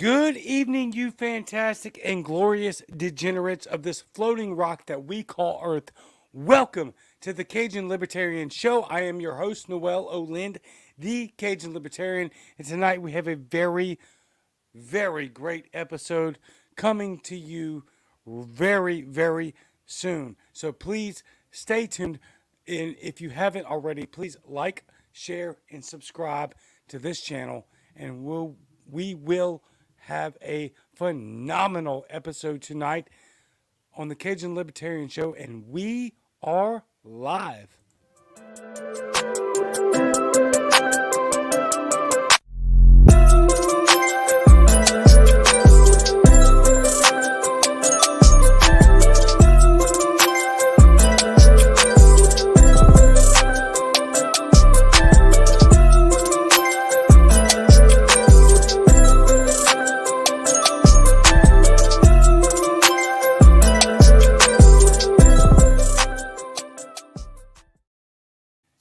Good evening, you fantastic and glorious degenerates of this floating rock that we call Earth. Welcome to the Cajun Libertarian Show. I am your host, Noel Olind, the Cajun Libertarian, and tonight we have a very, very great episode coming to you very, very soon. So please stay tuned. And if you haven't already, please like, share, and subscribe to this channel, and we will have a phenomenal episode tonight on the Cajun Libertarian Show, and we are live.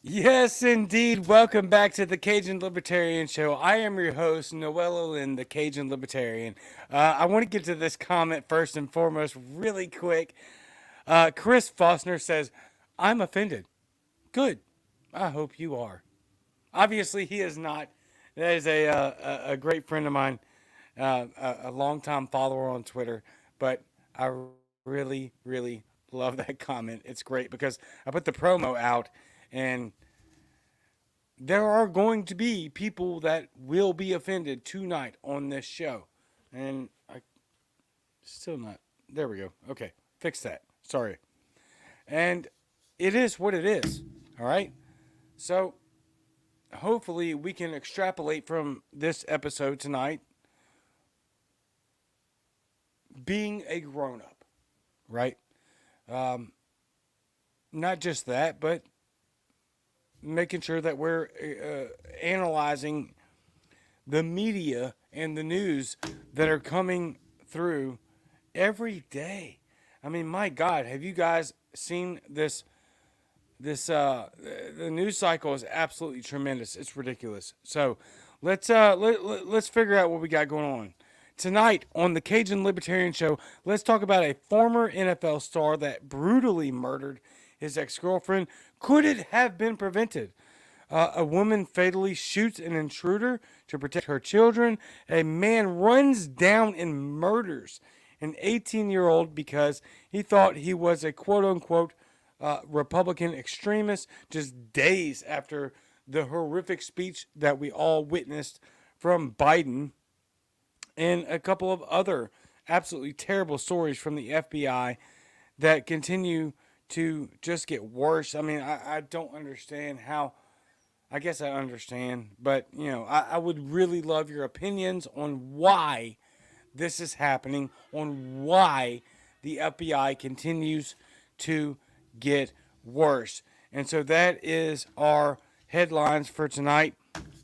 Yes, indeed. Welcome back to the Cajun Libertarian Show. I am your host, Noel Olin, the Cajun Libertarian. I want to get to this comment first and foremost really quick. Chris Fossner says, I'm offended. Good. I hope you are. Obviously, he is not. That is a great friend of mine, a longtime follower on Twitter. But I really, really love that comment. It's great because I put the promo out, and there are going to be people that will be offended tonight on this show. And I still not. There we go. Okay. Fix that. Sorry. And it is what it is. All right. So hopefully we can extrapolate from this episode tonight being a grown up, right? Not just that, but making sure that we're analyzing the media and the news that are coming through every day. I mean, my God, have you guys seen this? The news cycle is absolutely tremendous. It's ridiculous. So let's figure out what we got going on tonight on the Cajun Libertarian Show. Let's talk about a former NFL star that brutally murdered his ex-girlfriend. Could it have been prevented? A woman fatally shoots an intruder to protect her children. A man runs down and murders an 18-year-old because he thought he was a quote-unquote Republican extremist just days after the horrific speech that we all witnessed from Biden, and a couple of other absolutely terrible stories from the FBI that continue to just get worse. I mean, I don't understand how. I guess I understand, but I would really love your opinions on why this is happening, on why the FBI continues to get worse. And so that is our headlines for tonight.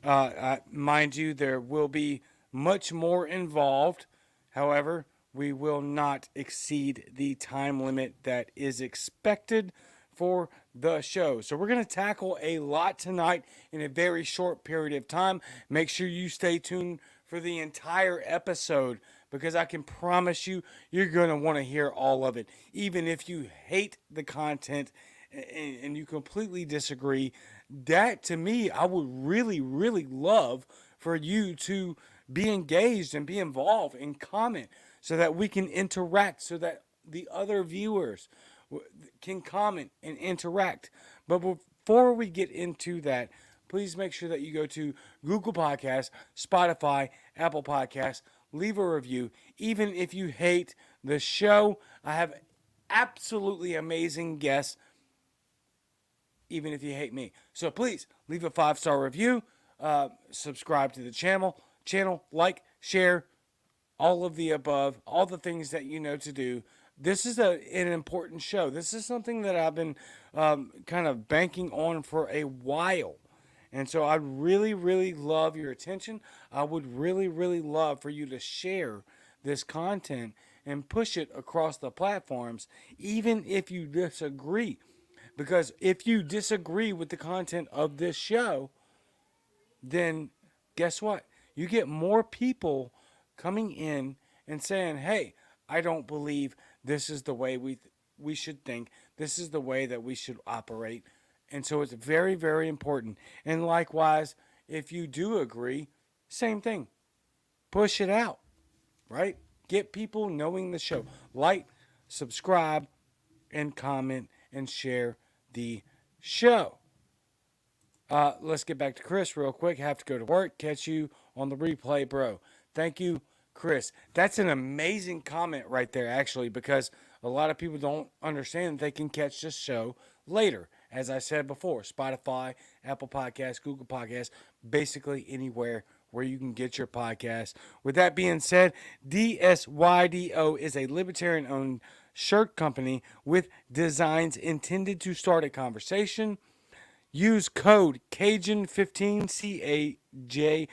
Mind you, there will be much more involved. However, we will not exceed the time limit that is expected for the show. So we're going to tackle a lot tonight in a very short period of time. Make sure you stay tuned for the entire episode, because I can promise you, you're going to want to hear all of it. Even if you hate the content and you completely disagree, that to me, I would really, really love for you to be engaged and be involved and comment so that we can interact, so that the other viewers can comment and interact. But before we get into that, please make sure that you go to Google Podcasts, Spotify, Apple Podcasts, leave a review. Even if you hate the show, I have absolutely amazing guests, even if you hate me. So please leave a 5-star review, subscribe to the channel, like, share, all of the above, all the things that you know to do. This is an important show. This is something that I've been kind of banking on for a while. And so I'd really, really love your attention. I would really, really love for you to share this content and push it across the platforms, even if you disagree. Because if you disagree with the content of this show, then guess what? You get more people coming in and saying, "Hey, I don't believe this is the way we should think. This is the way that we should operate." And so it's very, very important. And likewise, if you do agree, same thing. Push it out, right? Get people knowing the show. Like, subscribe, and comment and share the show. Let's get back to Chris real quick. Have to go to work. Catch you on the replay, bro. Thank you, Chris. That's an amazing comment right there, actually, because a lot of people don't understand that they can catch this show later. As I said before, Spotify, Apple Podcasts, Google Podcasts, basically anywhere where you can get your podcast. With that being said, DSYDO is a libertarian owned shirt company with designs intended to start a conversation. Use code Cajun15, CAJUN15,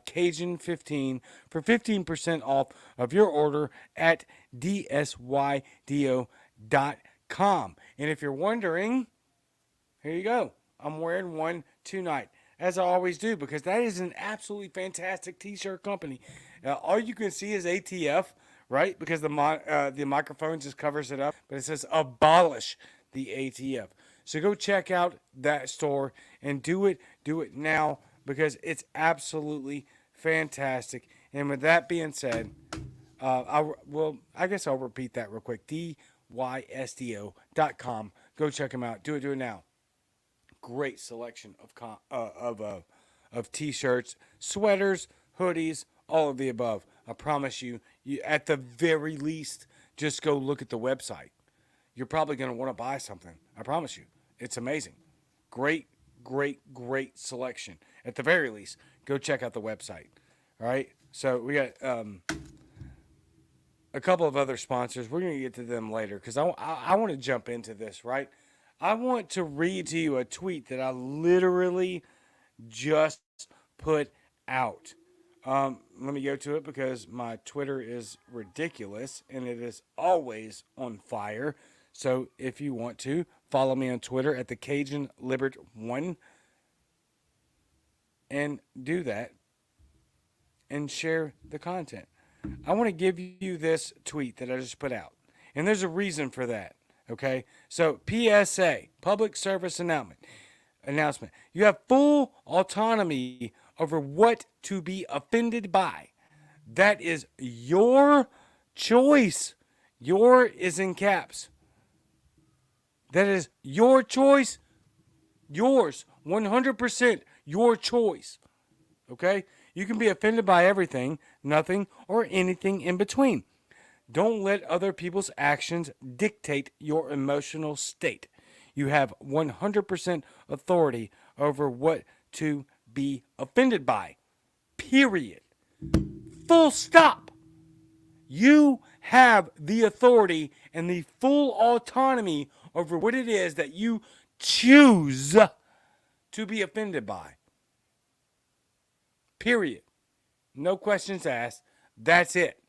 Cajun15 for 15% off of your order at DSYDO.com. And if you're wondering, here you go. I'm wearing one tonight, as I always do, because that is an absolutely fantastic t-shirt company. All you can see is ATF, right? Because the microphone just covers it up, but it says abolish the ATF. So go check out that store and do it now, because it's absolutely fantastic. And with that being said, I guess I'll repeat that real quick. DYSDO.com. Go check them out. Do it now. Great selection of t-shirts, sweaters, hoodies, all of the above. I promise you, at the very least, just go look at the website. You're probably going to want to buy something. I promise you. It's amazing. Great selection. At the very least, go check out the website. All right? So we got a couple of other sponsors. We're going to get to them later because I want to jump into this, right? I want to read to you a tweet that I literally just put out. Let me go to it because my Twitter is ridiculous and it is always on fire. So if you want to, follow me on Twitter at the Cajun Libert1 and do that and share the content. I want to give you this tweet that I just put out. And there's a reason for that. Okay? So PSA, public service announcement. You have full autonomy over what to be offended by. That is your choice. Your is in caps. That is your choice, yours, 100% your choice, okay? You can be offended by everything, nothing, or anything in between. Don't let other people's actions dictate your emotional state. You have 100% authority over what to be offended by, period. Full stop. You have the authority and the full autonomy over what it is that you choose to be offended by. Period. No questions asked. That's it.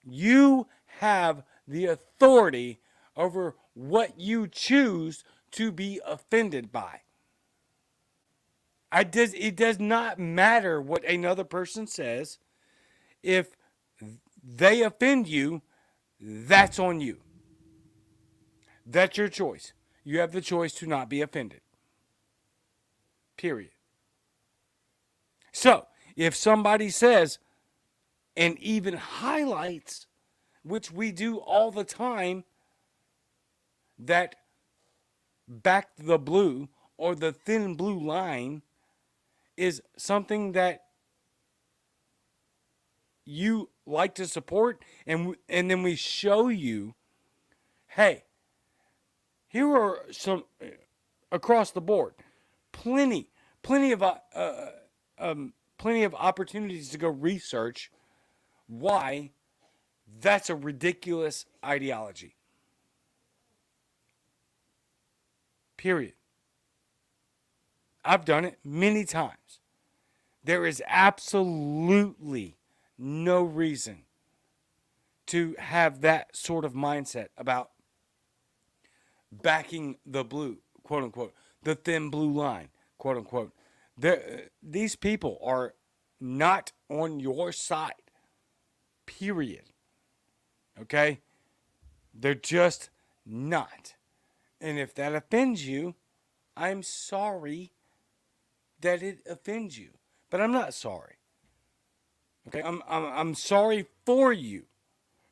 You have the authority over what you choose to be offended by. It does not matter what another person says. If they offend you, that's on you. That's your choice. You have the choice to not be offended. Period. So, if somebody says, and even highlights, which we do all the time, that back the blue or the thin blue line is something that you like to support, and then we show you, hey, here are some across the board, plenty of opportunities to go research why that's a ridiculous ideology. Period. I've done it many times. There is absolutely no reason to have that sort of mindset about backing the blue, quote unquote, the thin blue line, quote unquote. These people are not on your side. Period. Okay? They're just not. And if that offends you, I'm sorry that it offends you. But I'm not sorry. Okay? I'm sorry for you.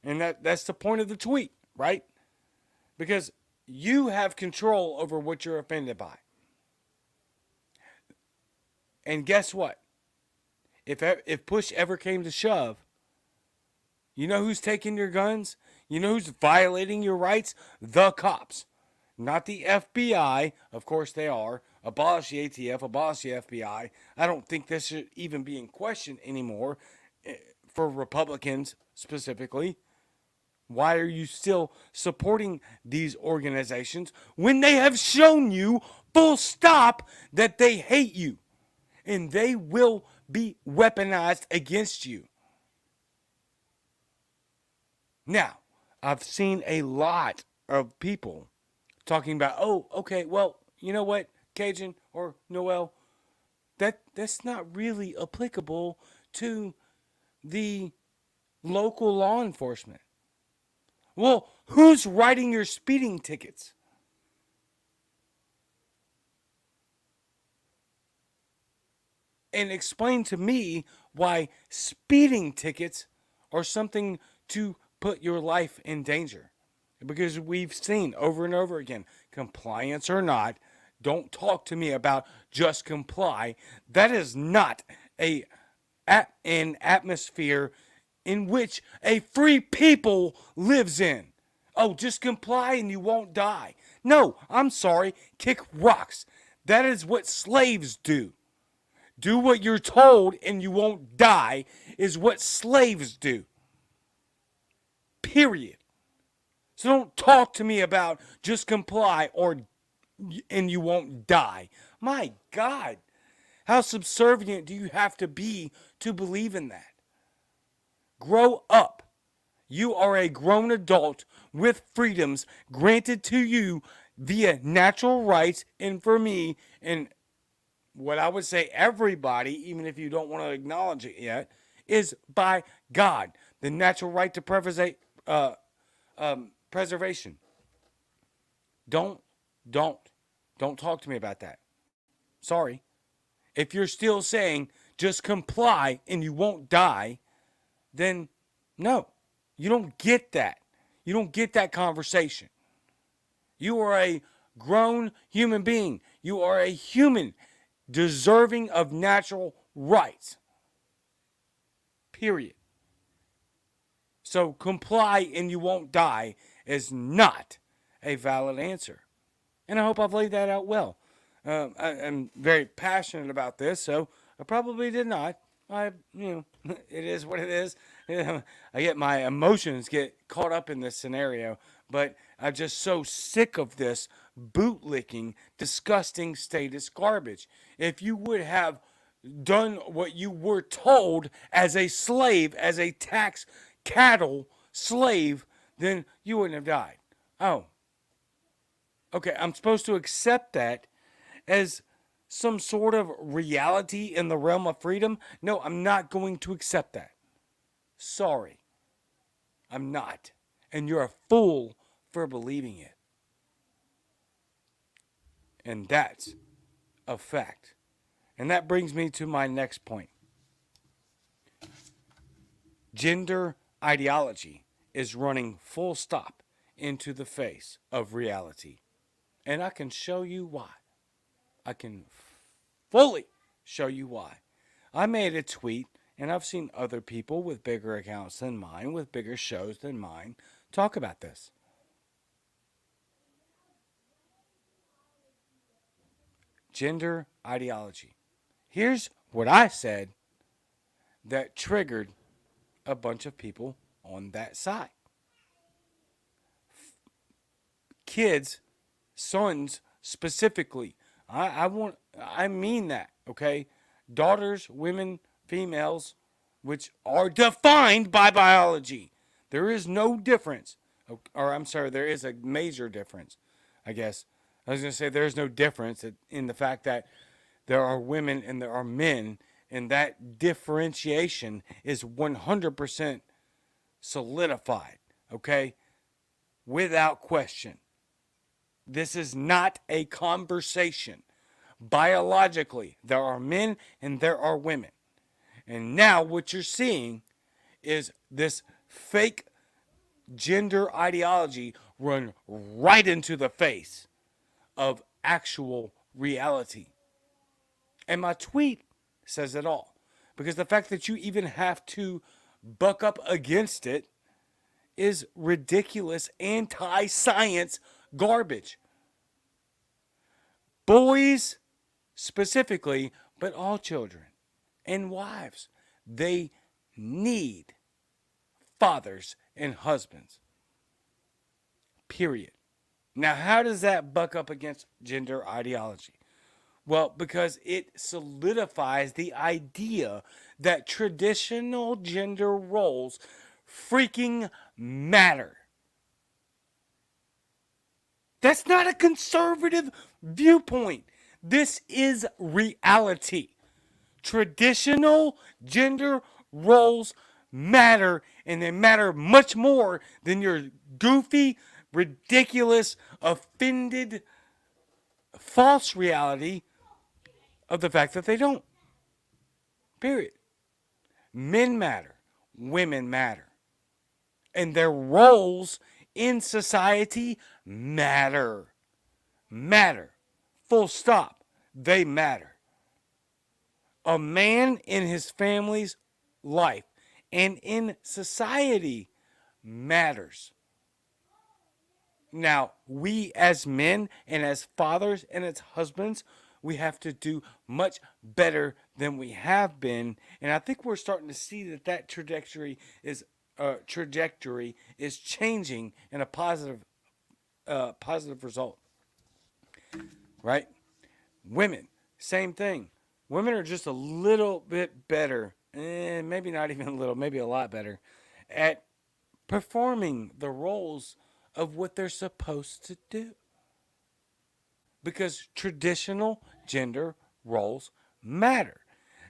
And that's the point of the tweet, right? Because you have control over what you're offended by. And guess what? If push ever came to shove, you know who's taking your guns? You know who's violating your rights? The cops. Not the FBI. Of course they are. Abolish the ATF, abolish the FBI. I don't think this should even be in question anymore for Republicans specifically. Why are you still supporting these organizations when they have shown you full stop that they hate you and they will be weaponized against you? Now, I've seen a lot of people talking about, oh, okay, well, you know what, Cajun or Noel, that's not really applicable to the local law enforcement. Well, who's writing your speeding tickets? And explain to me why speeding tickets are something to put your life in danger. Because we've seen over and over again, compliance or not, don't talk to me about just comply. That is not an atmosphere in which a free people lives in. Oh, just comply and you won't die. No, I'm sorry, kick rocks. That is what slaves do. Do what you're told and you won't die is what slaves do. Period. So don't talk to me about just comply and you won't die. My God, how subservient do you have to be to believe in that? Grow up. You are a grown adult with freedoms granted to you via natural rights, and for me, and what I would say everybody, even if you don't want to acknowledge it yet, is by God. The natural right to preservation. Don't talk to me about that. Sorry. If you're still saying just comply and you won't die, then no, you don't get that. You don't get that conversation. You are a grown human being. You are a human deserving of natural rights. Period. So comply and you won't die is not a valid answer. And I hope I've laid that out well. I'm very passionate about this, so I probably did not. It is what it is. I get my emotions get caught up in this scenario, but I'm just so sick of this bootlicking, disgusting status garbage. If you would have done what you were told as a slave, as a tax cattle slave, then you wouldn't have died. Oh, okay, I'm supposed to accept that as some sort of reality in the realm of freedom? No, I'm not going to accept that. Sorry. I'm not. And you're a fool for believing it. And that's a fact. And that brings me to my next point. Gender ideology is running full stop into the face of reality. And I can show you why. I can fully show you why. I made a tweet, and I've seen other people with bigger accounts than mine, with bigger shows than mine, talk about this. Gender ideology. Here's what I said that triggered a bunch of people on that side. Kids, sons specifically, I mean that, okay? Daughters, women, females, which are defined by biology. There is no difference. Or I'm sorry, there is a major difference, I guess. I was going to say there's no difference in the fact that there are women and there are men And that differentiation is 100% solidified, okay? Without question. This is not a conversation. Biologically, there are men and there are women. And now what you're seeing is this fake gender ideology run right into the face of actual reality. And my tweet says it all. Because the fact that you even have to buck up against it is ridiculous anti-science garbage. Boys specifically, but all children and wives, they need fathers and husbands. Period. Now, how does that buck up against gender ideology? Well, because it solidifies the idea that traditional gender roles freaking matter. That's not a conservative viewpoint. This is reality. Traditional gender roles matter, and they matter much more than your goofy, ridiculous, offended, false reality of the fact that they don't. Period. Men matter. Women matter. And their roles in society matter. Matter. Full stop. They matter. A man in his family's life and in society matters. Now, we as men and as fathers and as husbands, we have to do much better than we have been. And I think we're starting to see that trajectory is changing in a positive result. Right? Women, same thing. Women are just a little bit better, maybe not even a little, maybe a lot better, at performing the roles of what they're supposed to do. Because traditional gender roles matter.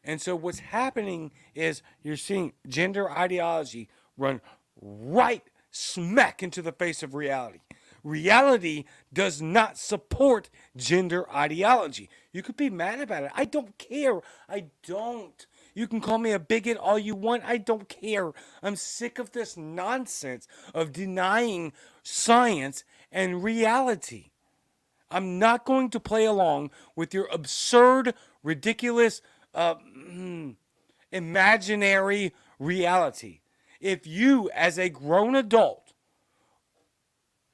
And so what's happening is you're seeing gender ideology run right smack into the face of reality. Reality does not support gender ideology. You could be mad about it. I don't care. I don't. You can call me a bigot all you want. I don't care. I'm sick of this nonsense of denying science and reality. I'm not going to play along with your absurd, ridiculous, imaginary reality. If you, as a grown adult,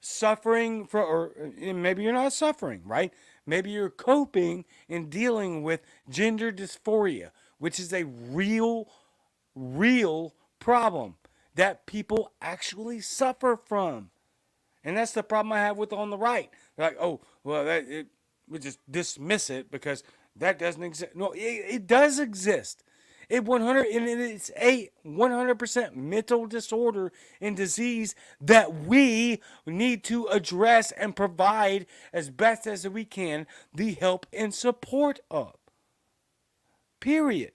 suffering from, or maybe you're not suffering, right? Maybe you're coping and dealing with gender dysphoria, which is a real problem that people actually suffer from. And that's the problem I have with on the right. They're like, oh, well, we just dismiss it because that doesn't exist. No, it does exist. It's a 100% mental disorder and disease that we need to address and provide as best as we can the help and support of. Period.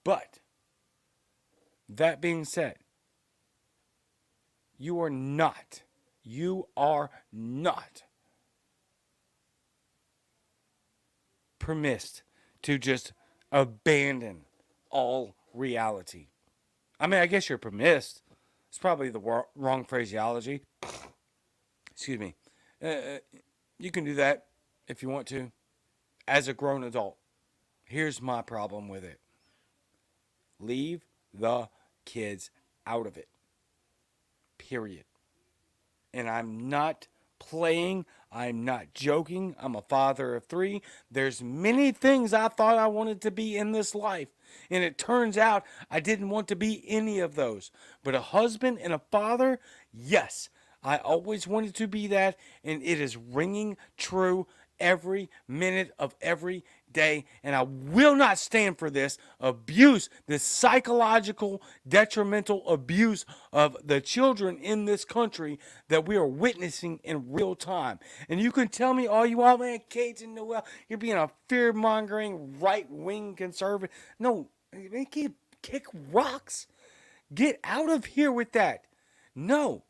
But that being said, you are not permitted to just abandon all reality. I mean, I guess you're permitted. It's probably the wrong phraseology. Excuse me. You can do that if you want to as a grown adult. Here's my problem with it. Leave the kids out of it. Period. And I'm not playing. I'm not joking. I'm a father of 3. There's many things I thought I wanted to be in this life. And it turns out I didn't want to be any of those. But a husband and a father, yes. I always wanted to be that. And it is ringing true every minute of every day, and I will not stand for this abuse, this psychological, detrimental abuse of the children in this country that we are witnessing in real time. And you can tell me all you want, man, Cajun Noel, you're being a fear-mongering, right-wing conservative. No, man, kick rocks. Get out of here with that. No,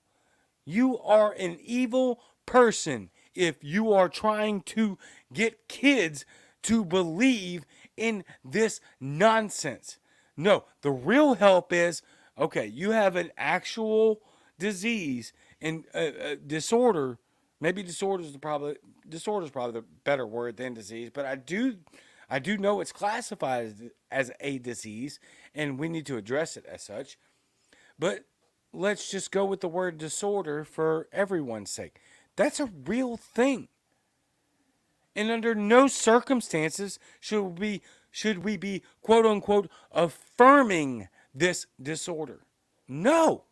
you are an evil person if you are trying to get kids to believe in this nonsense. No, the real help is, okay, you have an actual disease and disorder. Maybe disorder is probably the better word than disease, but I do know it's classified as a disease, and we need to address it as such. But let's just go with the word disorder for everyone's sake. That's a real thing. And under no circumstances should we be quote unquote affirming this disorder. No.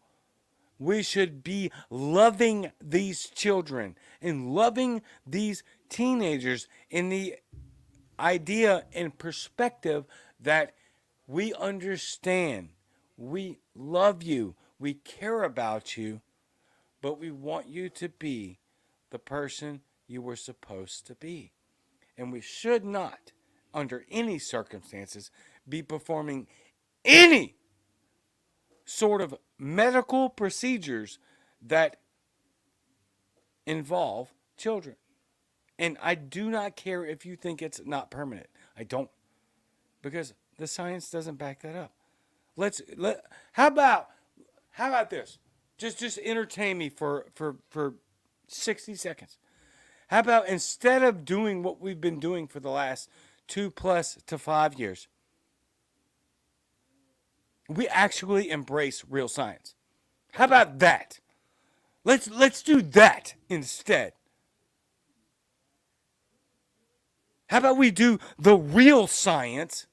We should be loving these children and loving these teenagers in the idea and perspective that we understand, we love you, we care about you, but we want you to be the person you were supposed to be. And we should not, under any circumstances, be performing any sort of medical procedures that involve children. And I do not care if you think it's not permanent. I don't. Because the science doesn't back that up. How about this? Just entertain me for 60 seconds. How about instead of doing what we've been doing for the last 2+ to 5 years, we actually embrace real science? How about that? Let's do that instead. How about we do the real science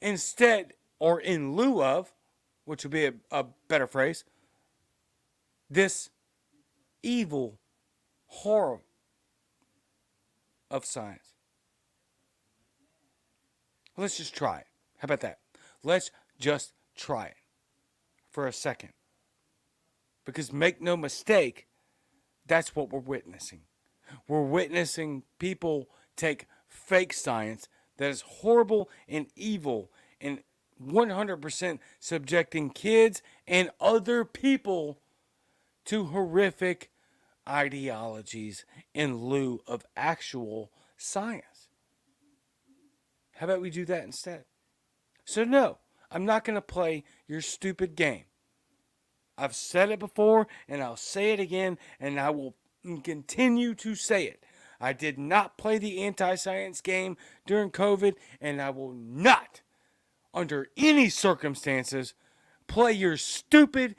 instead, or in lieu of, which would be a better phrase, this evil horror of science? Let's just try it. How about that? Let's just try it for a second. Because make no mistake, that's what we're witnessing. We're witnessing people take fake science that is horrible and evil and 100% subjecting kids and other people to horrific ideologies in lieu of actual science. How about we do that instead? So no, I'm not going to play your stupid game. I've said it before and I'll say it again and I will continue to say it. I did not play the anti-science game during COVID, and I will not, under any circumstances, play your stupid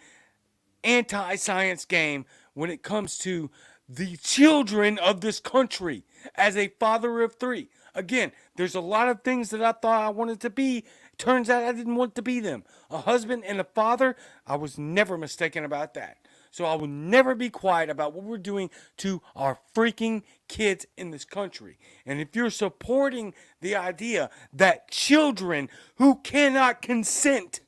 anti-science game when it comes to the children of this country. As a father of 3, again, there's a lot of things that I thought I wanted to be. Turns out I didn't want to be them. A husband and a father, I was never mistaken about that. So I will never be quiet about what we're doing to our freaking kids in this country. And if you're supporting the idea that children who cannot consent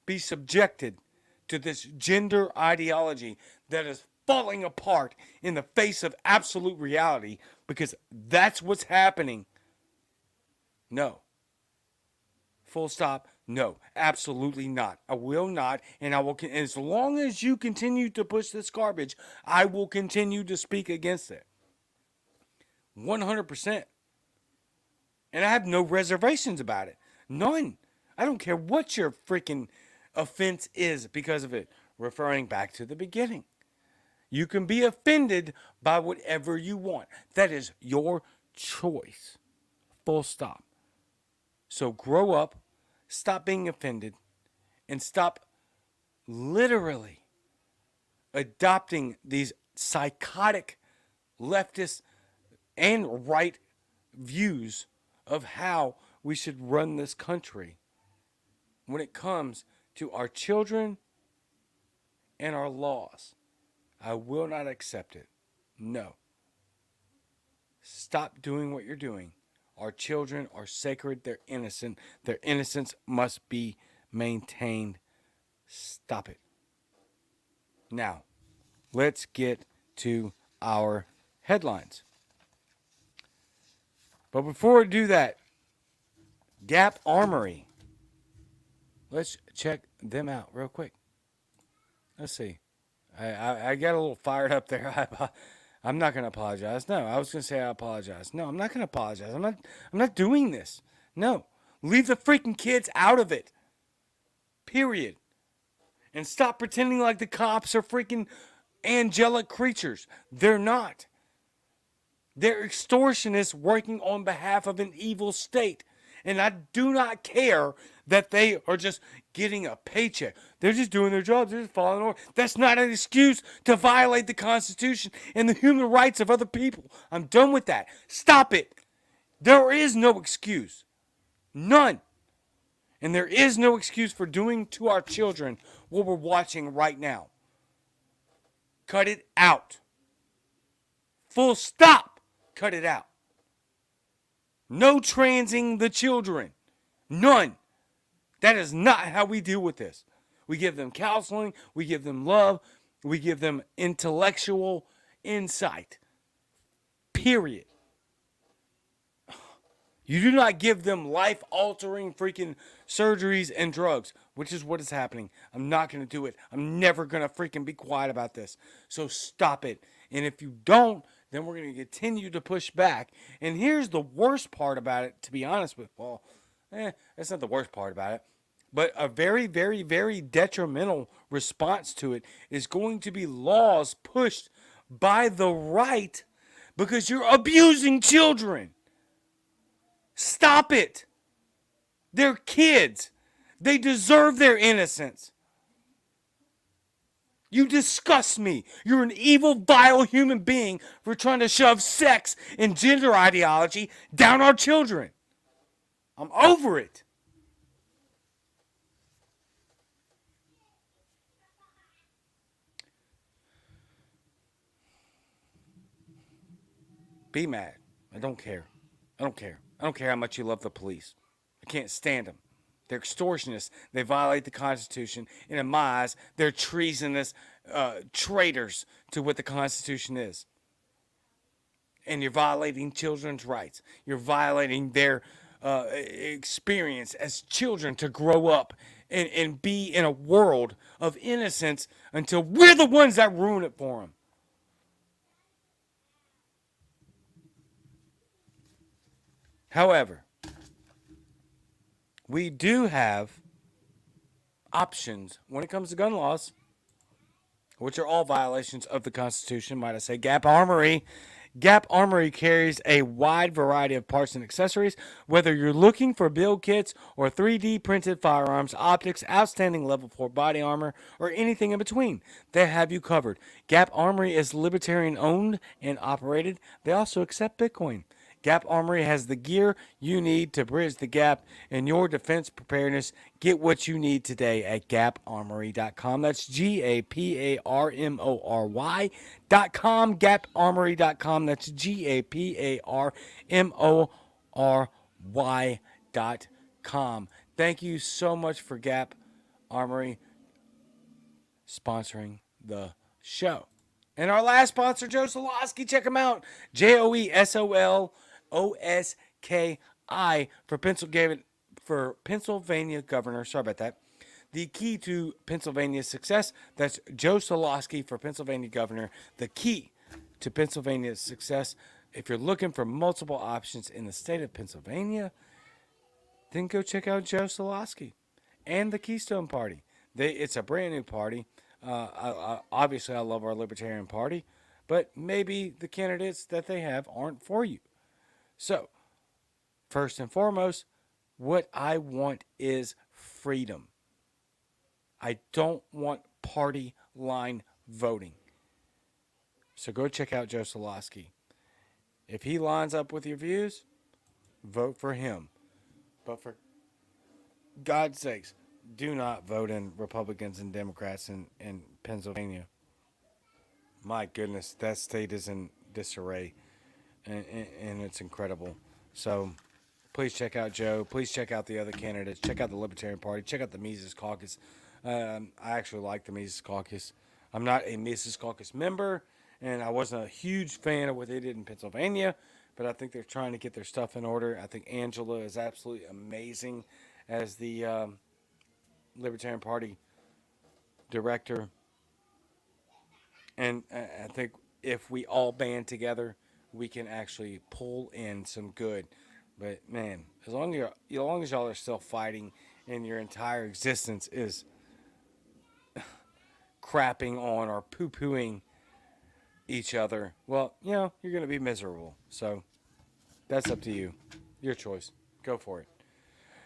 be subjected to this gender ideology that is falling apart in the face of absolute reality, because that's what's happening. No. Full stop. No, absolutely not. I will not, and I will. As long as you continue to push this garbage, I will continue to speak against it. 100%. And I have no reservations about it. None. I don't care what your freaking offense is because of it. Referring back to the beginning. You can be offended by whatever you want. That is your choice. Full stop. So grow up. Stop being offended and stop literally adopting these psychotic leftist and right views of how we should run this country when it comes to our children and our laws. I will not accept it. No. Stop doing what you're doing. Our children are sacred. They're innocent. Their innocence must be maintained. Stop it. Now, let's get to our headlines. But before we do that, Gap Armory. Let's check them out real quick. Let's see. I got a little fired up there. I'm not going to apologize. No, I was going to say I apologize. No, I'm not going to apologize. I'm not doing this. No. Leave the freaking kids out of it. Period. And stop pretending like the cops are freaking angelic creatures. They're not. They're extortionists working on behalf of an evil state. And I do not care that they are just getting a paycheck. They're just doing their jobs. They're just following orders. That's not an excuse to violate the Constitution and the human rights of other people. I'm done with that. Stop it. There is no excuse. None. And there is no excuse for doing to our children what we're watching right now. Cut it out. Full stop. Cut it out. No transing the children. None. That is not how we deal with this. We give them counseling. We give them love. We give them intellectual insight. Period. You do not give them life-altering freaking surgeries and drugs, which is what is happening. I'm not going to do it. I'm never going to freaking be quiet about this. So stop it. And if you don't, then we're going to continue to push back. And here's the worst part about it, to be honest with you. Well, that's not the worst part about it. But a very, very, very detrimental response to it is going to be laws pushed by the right because you're abusing children. Stop it. They're kids. They deserve their innocence. You disgust me. You're an evil, vile human being for trying to shove sex and gender ideology down our children. I'm over it. Be mad. I don't care. I don't care. I don't care how much you love the police. I can't stand them. They're extortionists. They violate the Constitution. And in my eyes, they're treasonous traitors to what the Constitution is. And you're violating children's rights. You're violating their experience as children to grow up and be in a world of innocence until we're the ones that ruin it for them. However, we do have options when it comes to gun laws, which are all violations of the Constitution, might I say. Gap Armory. Gap Armory carries a wide variety of parts and accessories. Whether you're looking for build kits or 3D printed firearms, optics, outstanding level 4 body armor, or anything in between, they have you covered. Gap Armory is Libertarian owned and operated. They also accept Bitcoin. Gap Armory has the gear you need to bridge the gap in your defense preparedness. Get what you need today at gaparmory.com. That's GAPARMORY.com. Gaparmory.com. That's GAPARMORY.com. Thank you so much for Gap Armory sponsoring the show. And our last sponsor, Joe Solosky. Check him out. JOESOLOSKI for Pennsylvania governor. Sorry about that. The key to Pennsylvania's success. That's Joe Solosky for Pennsylvania governor. The key to Pennsylvania's success. If you're looking for multiple options in the state of Pennsylvania, then go check out Joe Solosky and the Keystone Party. It's a brand new party. Obviously, I love our Libertarian Party, but maybe the candidates that they have aren't for you. So, first and foremost, what I want is freedom. I don't want party line voting. So go check out Joe Solosky. If he lines up with your views, vote for him. But for God's sakes, do not vote in Republicans and Democrats in Pennsylvania. My goodness, that state is in disarray, and it's incredible. So please check out Joe. Please check out the other candidates. Check out the Libertarian Party. Check out the Mises Caucus. I actually like the Mises Caucus. I'm not a Mises Caucus member, and I wasn't a huge fan of what they did in Pennsylvania, but I think they're trying to get their stuff in order. I think Angela is absolutely amazing as the Libertarian Party director. And I think if we all band together, we can actually pull in some good. But man, as long as y'all are still fighting, and your entire existence is crapping on or poo pooing each other, well, you're gonna be miserable. So that's up to you, your choice. Go for it.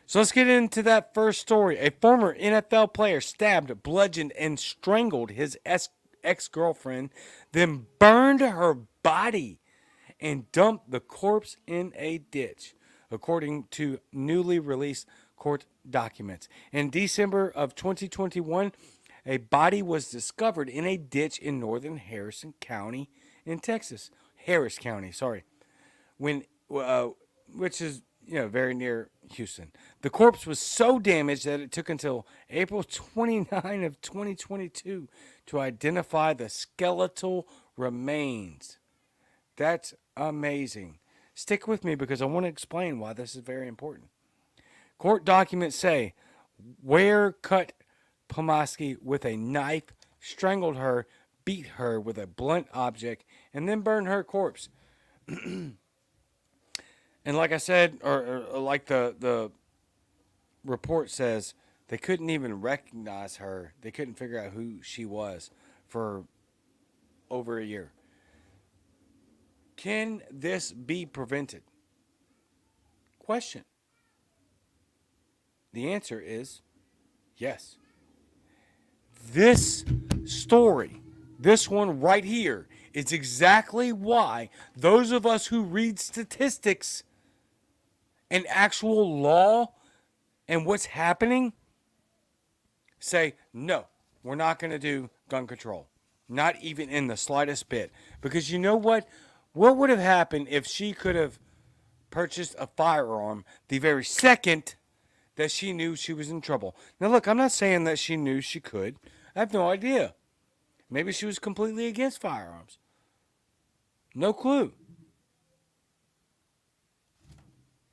So let's get into that first story. A former NFL player stabbed, bludgeoned, and strangled his ex-girlfriend, then burned her body and dumped the corpse in a ditch, according to newly released court documents. In December of 2021, a body was discovered in a ditch in northern Harrison County in Texas. Harris County, sorry. When which is very near Houston. The corpse was so damaged that it took until April 29 of 2022 to identify the skeletal remains. That's amazing. Stick with me because I want to explain why this is very important. Court documents say Ware cut Pomaski with a knife, strangled her, beat her with a blunt object, and then burned her corpse. And like I said, or like the report says, they couldn't even recognize her. They couldn't figure out who she was for over a year. Can this be prevented? Question. The answer is yes. This story, this one right here, is exactly why those of us who read statistics and actual law and what's happening say, no, we're not going to do gun control. Not even in the slightest bit. Because you know what? What would have happened if she could have purchased a firearm the very second that she knew she was in trouble? Now, look, I'm not saying that she knew she could. I have no idea. Maybe she was completely against firearms. No clue.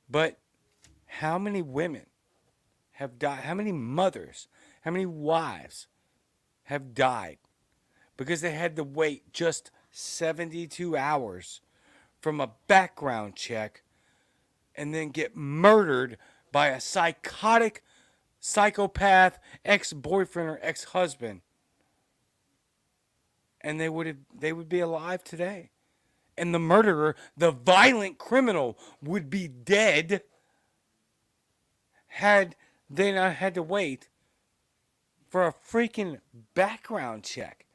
But how many women have died? How many mothers, how many wives have died because they had to wait just 72 hours from a background check and then get murdered by a psychotic, psychopath ex-boyfriend or ex-husband? And they would be alive today. And the murderer, the violent criminal, would be dead had they not had to wait for a freaking background check.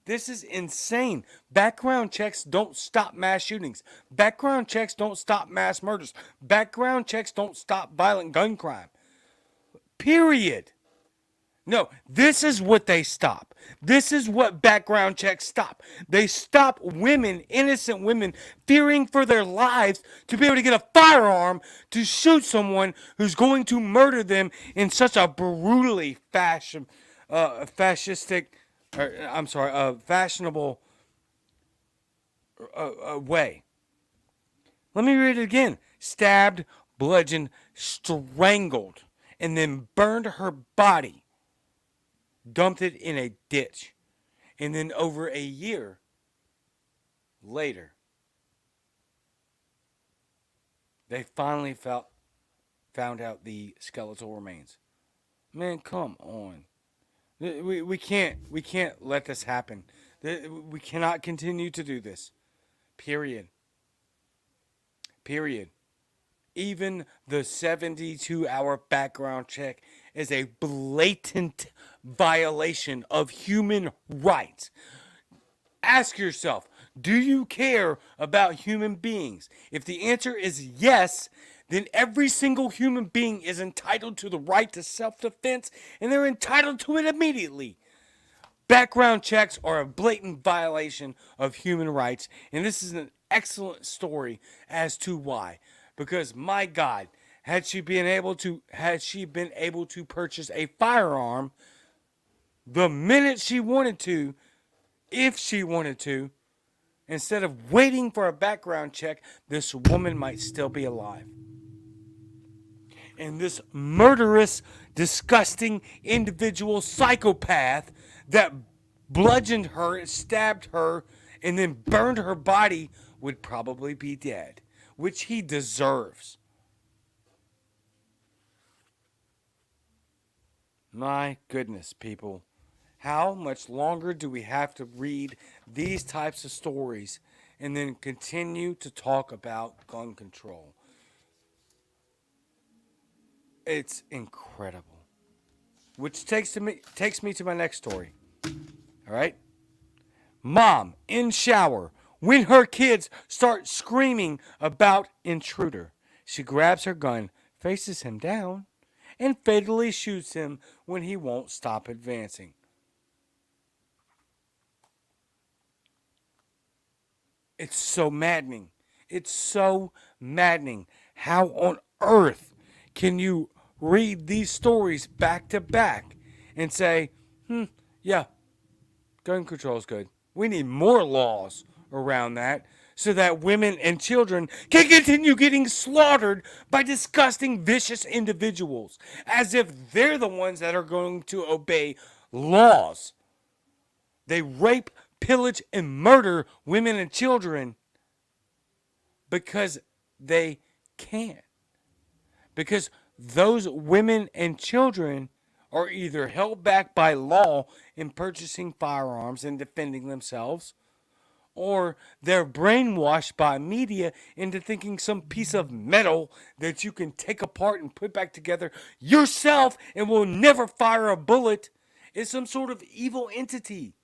This is insane. Background checks don't stop mass shootings. Background checks don't stop mass murders. Background checks don't stop violent gun crime. Period. No, this is what they stop. This is what background checks stop. They stop women, innocent women, fearing for their lives to be able to get a firearm to shoot someone who's going to murder them in such a brutally fashionable way. Let me read it again. Stabbed, bludgeoned, strangled, and then burned her body. Dumped it in a ditch. And then over a year later, they finally found out the skeletal remains. Man, come on. We can't let this happen. We cannot continue to do this. Period. Even the 72-hour background check is a blatant violation of human rights. Ask yourself, do you care about human beings? If the answer is yes, then every single human being is entitled to the right to self-defense, and they're entitled to it immediately. Background checks are a blatant violation of human rights, and this is an excellent story as to why. Because my God, had she been able to purchase a firearm the minute she wanted to, if she wanted to, instead of waiting for a background check, this woman might still be alive. And this murderous, disgusting individual psychopath that bludgeoned her, stabbed her, and then burned her body would probably be dead, which he deserves. My goodness, people. How much longer do we have to read these types of stories and then continue to talk about gun control? It's incredible. Which takes me to my next story. All right? Mom in shower when her kids start screaming about intruder. She grabs her gun, faces him down, and fatally shoots him when he won't stop advancing. It's so maddening. It's so maddening. How on earth can you read these stories back to back and say, yeah, gun control is good. We need more laws around that so that women and children can continue getting slaughtered by disgusting, vicious individuals as if they're the ones that are going to obey laws. They rape, pillage, and murder women and children because they can. Because those women and children are either held back by law in purchasing firearms and defending themselves, or they're brainwashed by media into thinking some piece of metal that you can take apart and put back together yourself and will never fire a bullet is some sort of evil entity.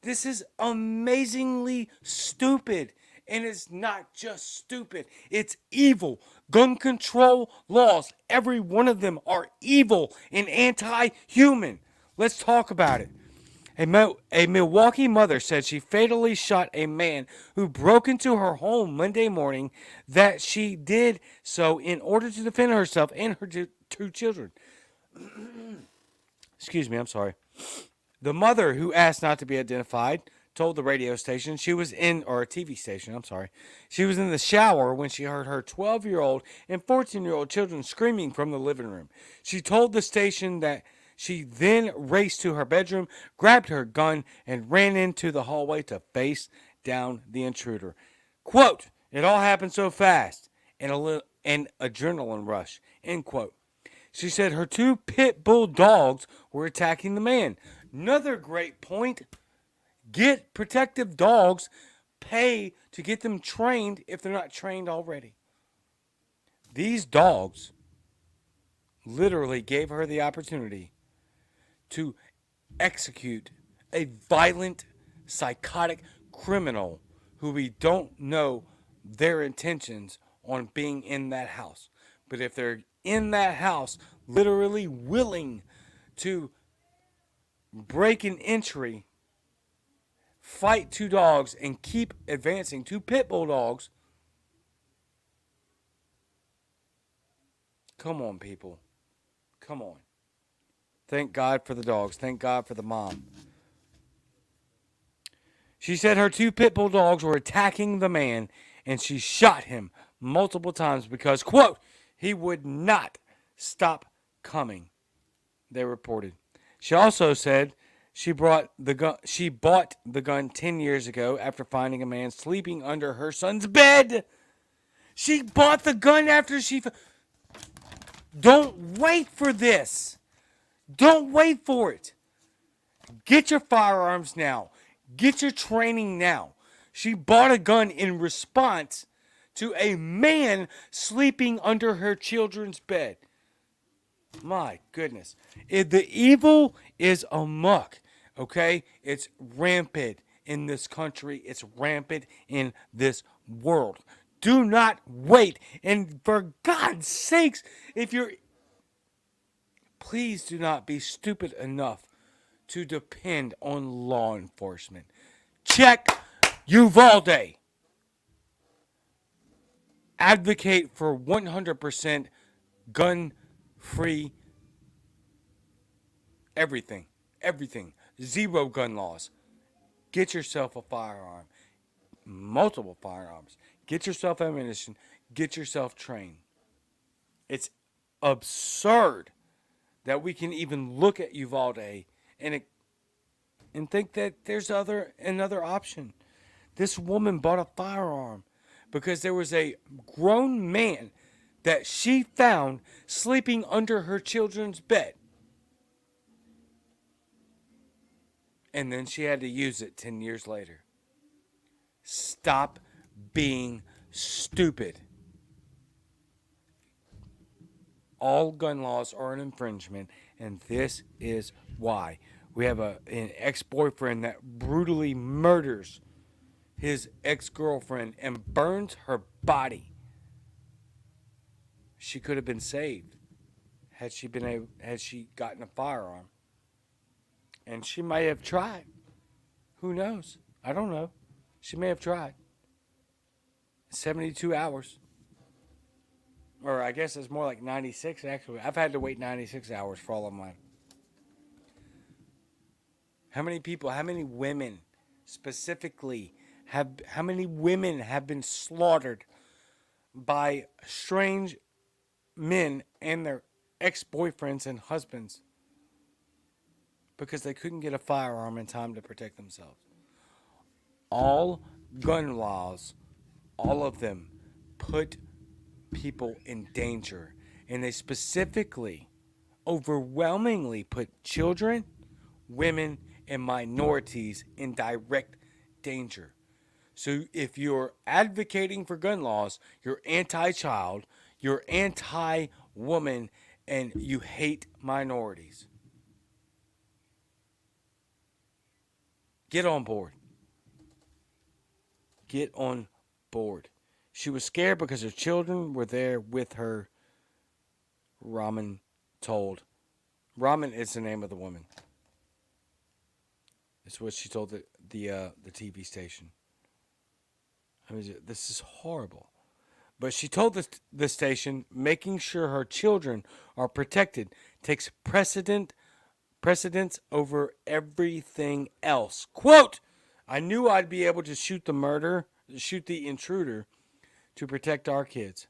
This is amazingly stupid. And it's not just stupid, it's evil. Gun control laws, every one of them are evil and anti-human. Let's talk about it. A Milwaukee mother said she fatally shot a man who broke into her home Monday morning, that she did so in order to defend herself and her two children. Excuse me, I'm sorry. The mother, who asked not to be identified, told the radio station she was in, or a TV station, I'm sorry, she was in the shower when she heard her 12-year-old and 14-year-old children screaming from the living room. She told the station that she then raced to her bedroom, grabbed her gun, and ran into the hallway to face down the intruder. Quote, "It all happened so fast, and an adrenaline rush," end quote. She said her two pit bull dogs were attacking the man. Another great point. Get protective dogs. Pay to get them trained if they're not trained already. These dogs literally gave her the opportunity to execute a violent, psychotic criminal who we don't know their intentions on being in that house. But if they're in that house, literally willing to break an entry, fight two dogs, and keep advancing, two pit bull dogs, come on, people. Come on. Thank God for the dogs. Thank God for the mom. She said her two pit bull dogs were attacking the man, and she shot him multiple times because, quote, he would not stop coming, they reported. She also said she bought the gun 10 years ago after finding a man sleeping under her son's bed. She bought the gun after Don't wait for this. Don't wait for it. Get your firearms now. Get your training now. She bought a gun in response to a man sleeping under her children's bed. My goodness. The evil is amok, okay? It's rampant in this country. It's rampant in this world. Do not wait. And for God's sakes, please do not be stupid enough to depend on law enforcement. Check Uvalde. Advocate for 100% gun-free everything. Everything. Zero gun laws. Get yourself a firearm. Multiple firearms. Get yourself ammunition. Get yourself trained. It's absurd that we can even look at Uvalde and think that there's another option. This woman bought a firearm because there was a grown man that she found sleeping under her children's bed. And then she had to use it 10 years later. Stop being stupid. All gun laws are an infringement, and this is why. We have an ex-boyfriend that brutally murders his ex-girlfriend and burns her body. She could have been saved had she gotten a firearm. And she may have tried. Who knows? I don't know. She may have tried. 72 hours. Or I guess it's more like 96 actually. I've had to wait 96 hours for all of mine. How many women specifically how many women have been slaughtered by strange men and their ex-boyfriends and husbands because they couldn't get a firearm in time to protect themselves? All gun laws, all of them, put people in danger. And they specifically, overwhelmingly put children, women, and minorities in direct danger. So if you're advocating for gun laws, you're anti-child, you're anti-woman, and you hate minorities. Get on board. Get on board. She was scared because her children were there with her, Raman told. Raman is the name of the woman. It's what she told the TV station. I mean, this is horrible. But she told the station, making sure her children are protected takes precedence over everything else. Quote, I knew I'd be able to shoot the intruder to protect our kids.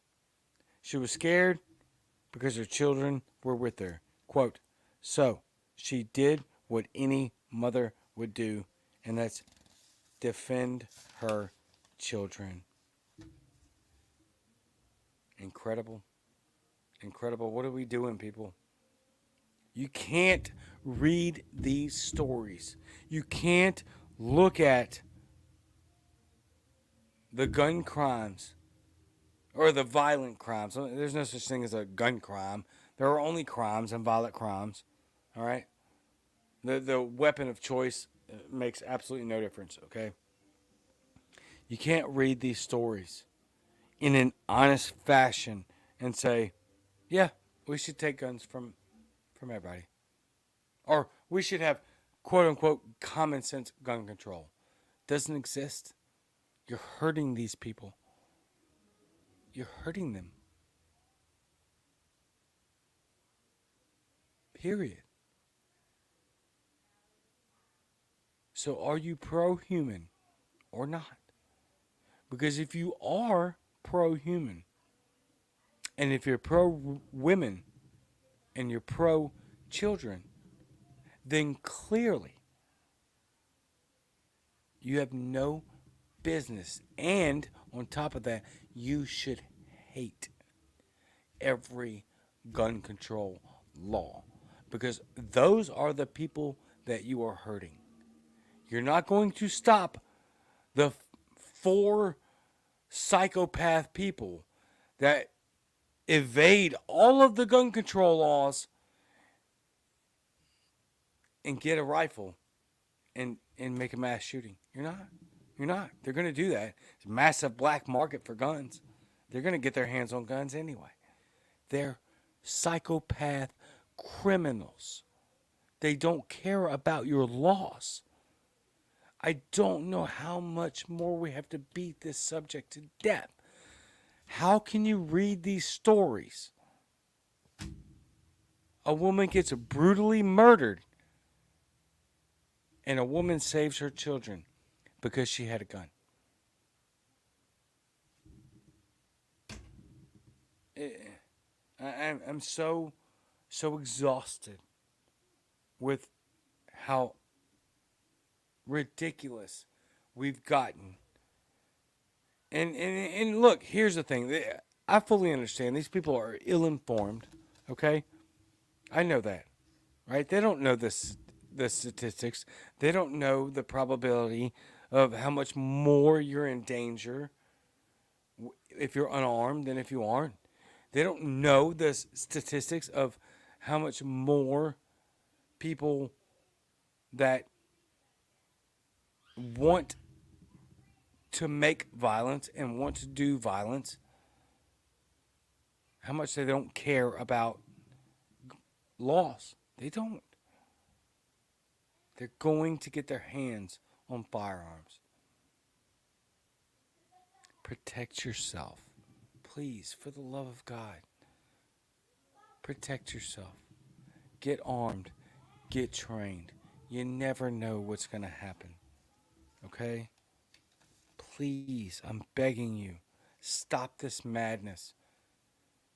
She was scared because her children were with her. Quote, so she did what any mother would do, and that's defend her children. Incredible. Incredible. What are we doing, people? You can't read these stories. You can't look at the gun crimes or the violent crimes. There's no such thing as a gun crime. There are only crimes and violent crimes. All right? The weapon of choice makes absolutely no difference, okay? You can't read these stories in an honest fashion and say, yeah, we should take guns from everybody. Or we should have, quote unquote, common sense gun control. Doesn't exist. You're hurting these people. You're hurting them. Period. So are you pro-human or not? Because if you are pro-human, and if you're pro-women, and you're pro-children, then clearly you have no business. And on top of that, you should hate every gun control law. Because those are the people that you are hurting. You're not going to stop the 4 psychopath people that evade all of the gun control laws and get a rifle and make a mass shooting. You're not. You're not. They're going to do that. It's a massive black market for guns. They're going to get their hands on guns anyway. They're psychopath criminals They don't care about your loss. I don't know how much more we have to beat this subject to death. How can you read these stories? A woman gets brutally murdered, and a woman saves her children because she had a gun. I'm so exhausted with how ridiculous we've gotten. And look, here's the thing. I fully understand these people are ill-informed, okay? I know that, right? They don't know the statistics. They don't know the probability of how much more you're in danger if you're unarmed than if you aren't. They don't know the statistics of how much more people that want to make violence and want to do violence, how much they don't care about laws. They don't. They're going to get their hands on firearms. Protect yourself. Please, for the love of God. Protect yourself. Get armed. Get trained. You never know what's going to happen. Okay? Please, I'm begging you, stop this madness.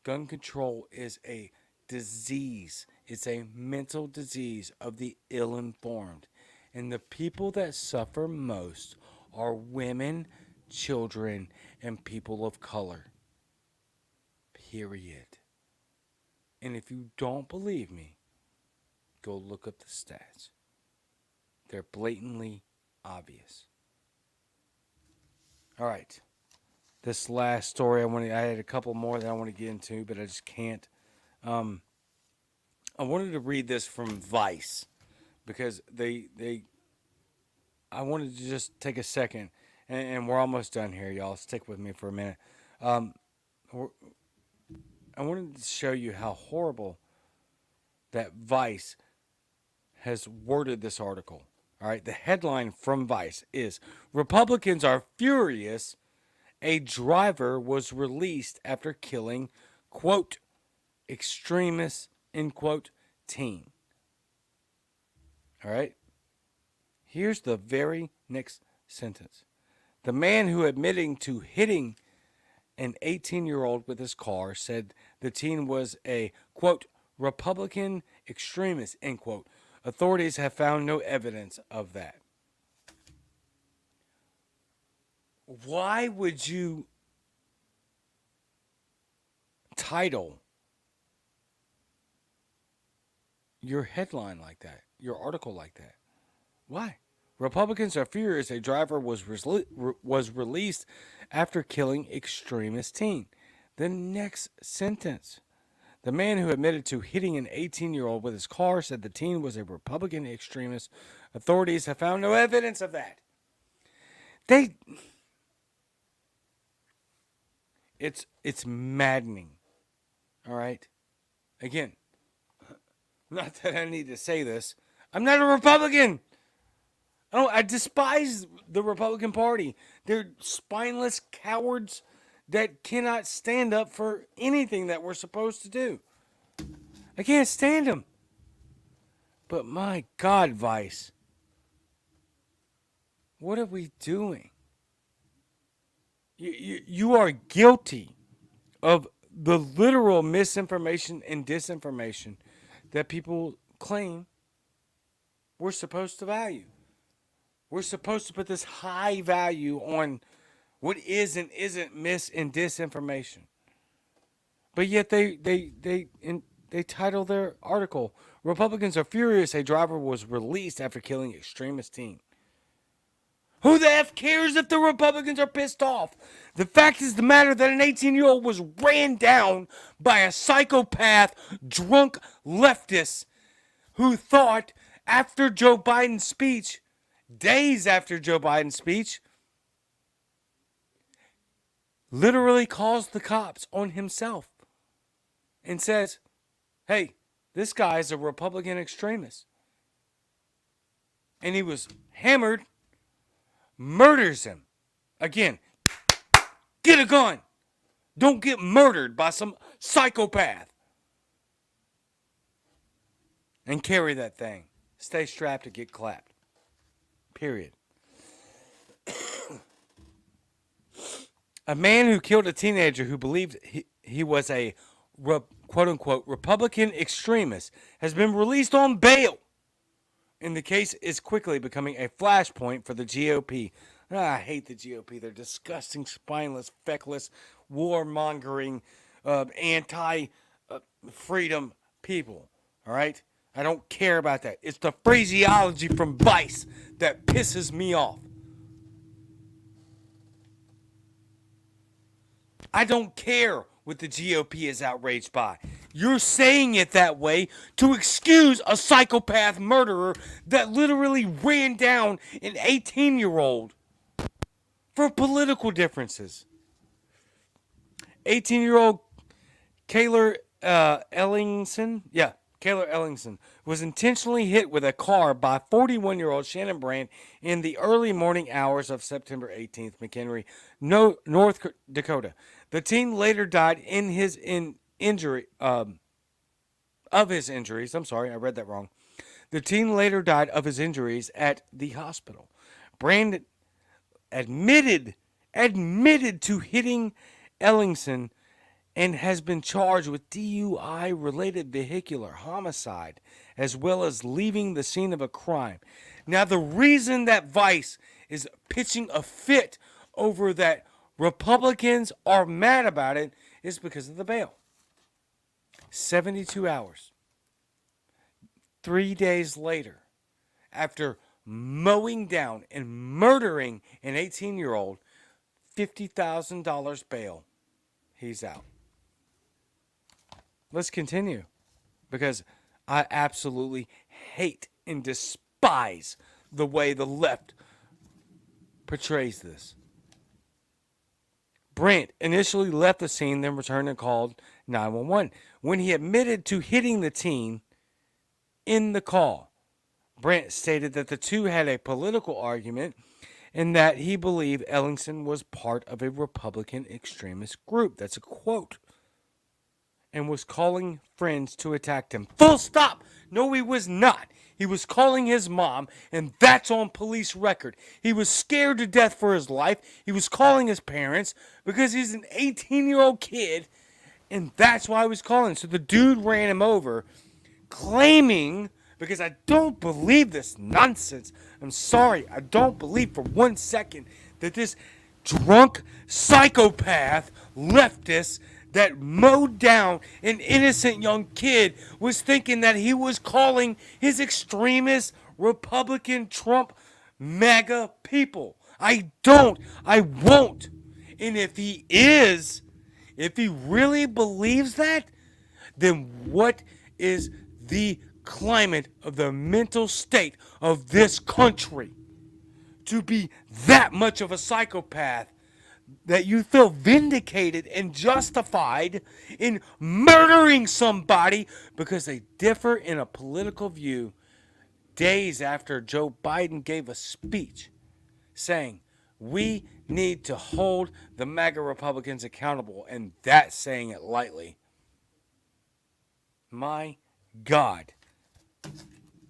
Gun control is a disease. It's a mental disease of the ill-informed. And the people that suffer most are women, children, and people of color. Period. And if you don't believe me, go look up the stats. They're blatantly obvious. All right. This last story, I had a couple more that I want to get into, but I just can't. I wanted to read this from Vice because I wanted to just take a second, and we're almost done here, y'all. Stick with me for a minute. I wanted to show you how horrible that Vice has worded this article. All right, the headline from Vice is Republicans are furious. A driver was released after killing, quote, extremist, end quote, teen. All right. Here's the very next sentence. The man who admitting to hitting an 18-year-old with his car said the teen was a, quote, Republican extremist, end quote. Authorities have found no evidence of that. Why would you title your headline like that, your article like that? Why? Republicans are furious a driver was released after killing extremist teen. The next sentence. The man who admitted to hitting an 18-year-old with his car said the teen was a Republican extremist. Authorities have found no evidence of that. It's maddening. All right? Again, not that I need to say this. I'm not a Republican. I despise the Republican Party. They're spineless cowards that cannot stand up for anything that we're supposed to do. I can't stand them. But my God, Vice, what are we doing? You are guilty of the literal misinformation and disinformation that people claim we're supposed to value. We're supposed to put this high value on what is and isn't mis and disinformation. But yet they title their article, Republicans are furious a driver was released after killing extremist teen. Who the F cares if the Republicans are pissed off? The fact is the matter that an 18-year-old was ran down by a psychopath, drunk leftist who thought after Joe Biden's speech, days after Joe Biden's speech, literally calls the cops on himself and says, hey, this guy is a Republican extremist. and he was hammered, murders him. Again, get a gun. Don't get murdered by some psychopath. And carry that thing. Stay strapped to get clapped. Period. A man who killed a teenager who believed he was a quote-unquote Republican extremist has been released on bail. And the case is quickly becoming a flashpoint for the GOP. I hate the GOP. They're disgusting, spineless, feckless, warmongering, anti-freedom people. All right? I don't care about that. It's the phraseology from Vice that pisses me off. I don't care what the GOP is outraged by. You're saying it that way to excuse a psychopath murderer that literally ran down an 18-year-old for political differences. 18-year-old Kayler Ellingson, Kayler Ellingson was intentionally hit with a car by 41-year-old Shannon Brand in the early morning hours of September 18th, McHenry, North Dakota. The teen later died of his injuries. I'm sorry, I read that wrong. The teen later died of his injuries at the hospital. Brand admitted to hitting Ellingson and has been charged with DUI-related vehicular homicide, as well as leaving the scene of a crime. Now, the reason that Vice is pitching a fit over that Republicans are mad about it is because of the bail. 72 hours. 3 days later, after mowing down and murdering an 18-year-old, $50,000 bail, he's out. Let's continue, because I absolutely hate and despise the way the left portrays this. Brandt initially left the scene, then returned and called 911. When he admitted to hitting the teen in the call, Brandt stated that the two had a political argument and that he believed Ellingson was part of a Republican extremist group. That's a quote. And was calling friends to attack him. Full stop! No, he was not. He was calling his mom, and that's on police record. He was scared to death for his life. He was calling his parents because he's an 18-year-old kid, and that's why he was calling. So the dude ran him over, claiming, because I don't believe this nonsense. I'm sorry, I don't believe for 1 second that this drunk psychopath leftist that mowed down an innocent young kid was thinking that he was calling his extremist Republican Trump MAGA people. I don't. I won't. And if he really believes that, then what is the climate of the mental state of this country to be that much of a psychopath that you feel vindicated and justified in murdering somebody because they differ in a political view days after Joe Biden gave a speech saying we need to hold the MAGA Republicans accountable, and that's saying it lightly. My God.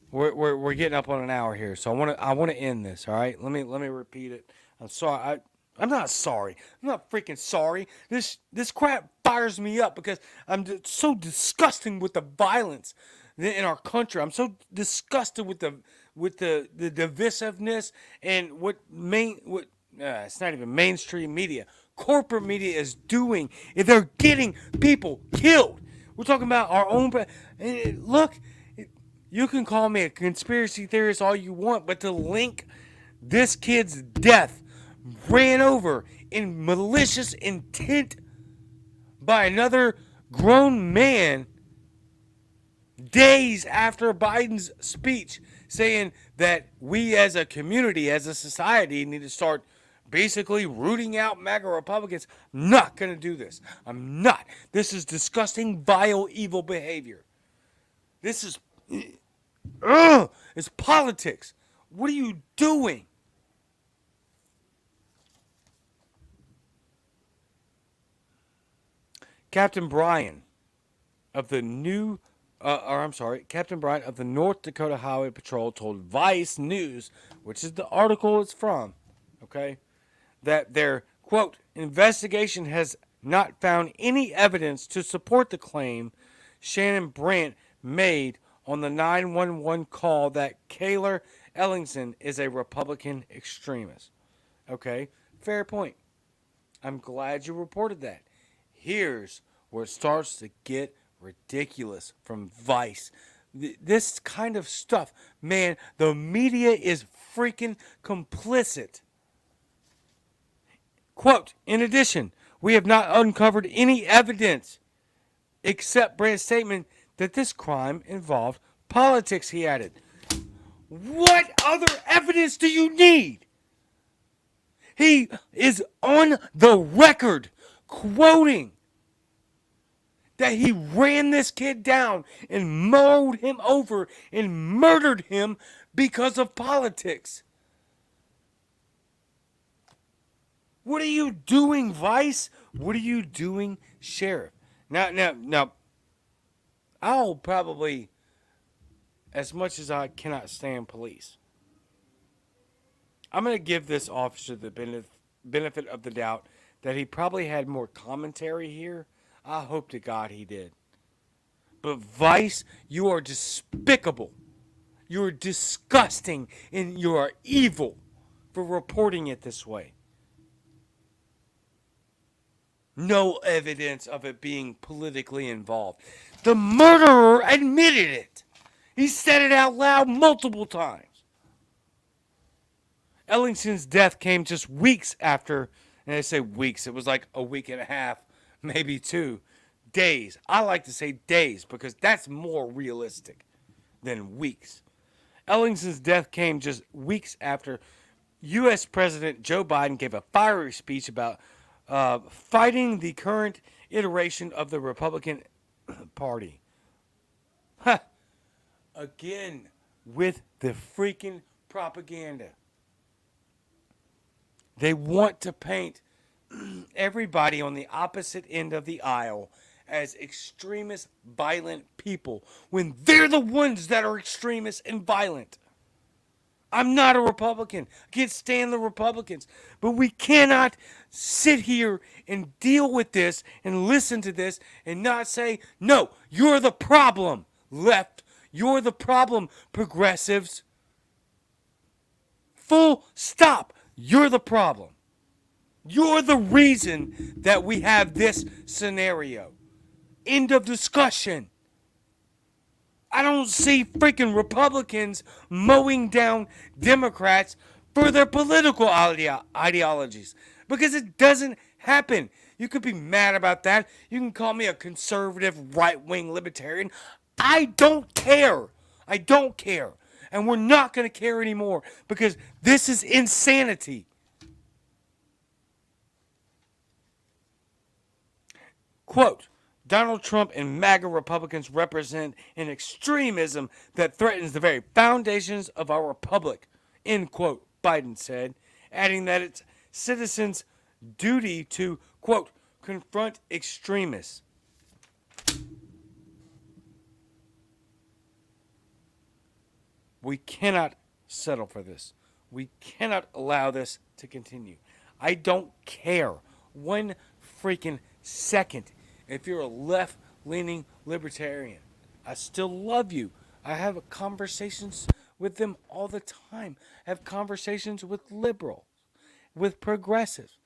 We're getting up on an hour here, so I want to end this, all right? Let me repeat it. I'm sorry. I'm not sorry. I'm not freaking sorry. This crap fires me up because I'm so disgusting with the violence in our country. I'm so disgusted with the divisiveness and what it's not even mainstream media. Corporate media is doing. They're getting people killed. We're talking about our own. Look, you can call me a conspiracy theorist all you want, but to link this kid's death ran over in malicious intent by another grown man days after Biden's speech saying that we as a community, as a society, need to start basically rooting out MAGA Republicans. I'm not going to do this. I'm not. This is disgusting, vile, evil behavior. This is it's politics. What are you doing? Captain Brian of the new, or I'm sorry, Captain Brian of the North Dakota Highway Patrol told Vice News, which is the article it's from, okay, that their, quote, investigation has not found any evidence to support the claim Shannon Brandt made on the 911 call that Kayler Ellingson is a Republican extremist. Okay, fair point. I'm glad you reported that. Here's where it starts to get ridiculous from Vice. This kind of stuff, man, the media is freaking complicit. Quote, in addition, we have not uncovered any evidence except Brandt's statement that this crime involved politics, he added. What other evidence do you need? He is on the record quoting that he ran this kid down and mowed him over and murdered him because of politics. What are you doing, Vice? What are you doing, Sheriff? Now, I'll probably, as much as I cannot stand police, I'm going to give this officer the benefit of the doubt that he probably had more commentary here. I hope to God he did. But Vice, you are despicable. You are disgusting and you are evil for reporting it this way. No evidence of it being politically involved. The murderer admitted it. He said it out loud multiple times. Ellingson's death came just weeks after, and I say weeks, it was like a week and a half, maybe 2 days. I like to say days because that's more realistic than weeks. Ellingson's death came just weeks after U.S. President Joe Biden gave a fiery speech about fighting the current iteration of the Republican Party. Ha! Again, with the freaking propaganda. They want to paint everybody on the opposite end of the aisle as extremist, violent people when they're the ones that are extremists and violent. I'm not a Republican. I can't stand the Republicans. But we cannot sit here and deal with this and listen to this and not say, no, you're the problem, left. You're the problem, progressives. Full stop. You're the problem. You're the reason that we have this scenario. End of discussion. I don't see freaking Republicans mowing down Democrats for their political ideologies. Because it doesn't happen. You could be mad about that. You can call me a conservative, right-wing libertarian. I don't care. I don't care. And we're not going to care anymore because this is insanity. Quote, Donald Trump and MAGA Republicans represent an extremism that threatens the very foundations of our republic, end quote, Biden said, adding that it's citizens' duty to, quote, confront extremists. We cannot settle for this. We cannot allow this to continue. I don't care one freaking second if you're a left-leaning libertarian. I still love you. I have conversations with them all the time. I have conversations with liberals, with progressives,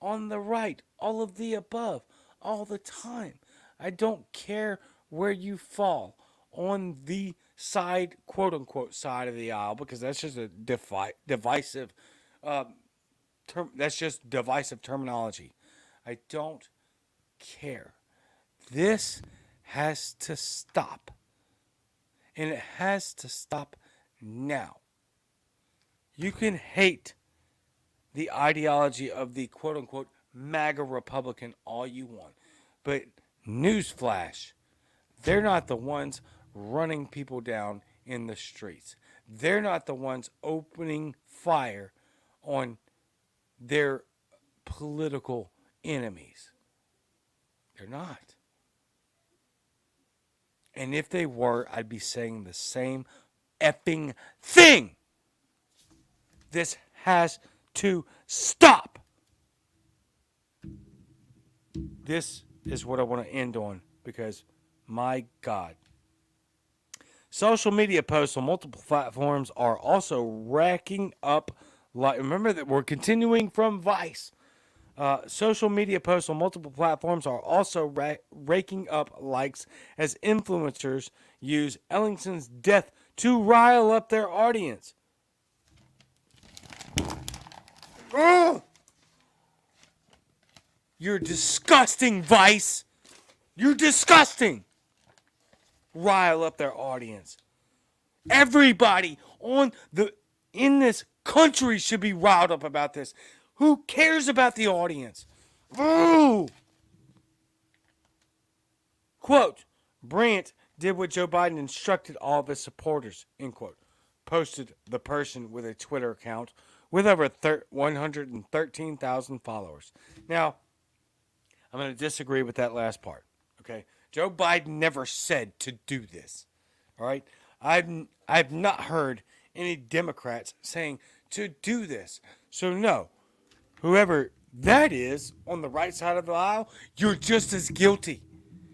on the right, all of the above, all the time. I don't care where you fall on the side, quote unquote, side of the aisle, because that's just a divisive that's just divisive terminology. I don't care. This has to stop. And it has to stop now. You can hate the ideology of the quote unquote MAGA Republican all you want. But newsflash, they're not the ones running people down in the streets. they're not the ones opening fire on their political enemies. They're not. And if they were, I'd be saying the same effing thing. This has to stop. This is what I want to end on because, my God. Social media posts on multiple platforms are also racking up. Remember that we're continuing from Vice. Social media posts on multiple platforms are also raking up likes as influencers use Ellington's death to rile up their audience. Ugh! You're disgusting, Vice. You're disgusting. Rile up their audience. Everybody in this country should be riled up about this. Who cares about the audience? Ooh. Quote, Brandt did what Joe Biden instructed all of his supporters, end quote. Posted the person with a Twitter account with over 113,000 followers. Now, I'm going to disagree with that last part. Okay? Joe Biden never said to do this. All right? I've not heard any Democrats saying to do this. So no, whoever that is on the right side of the aisle, you're just as guilty.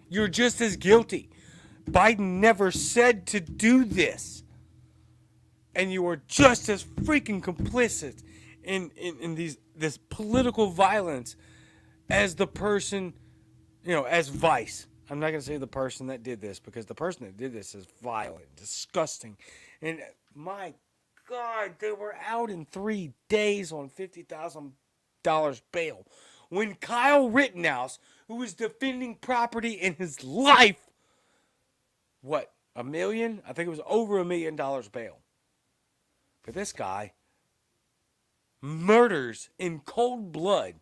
You're just as guilty. Biden never said to do this. And you are just as freaking complicit in this political violence as the person, as Vice. I'm not going to say the person that did this because the person that did this is violent, disgusting. And my God, they were out in 3 days on $50,000 bail. When Kyle Rittenhouse, who was defending property in his life, what, $1 million? I think it was over $1 million bail. But this guy murders in cold blood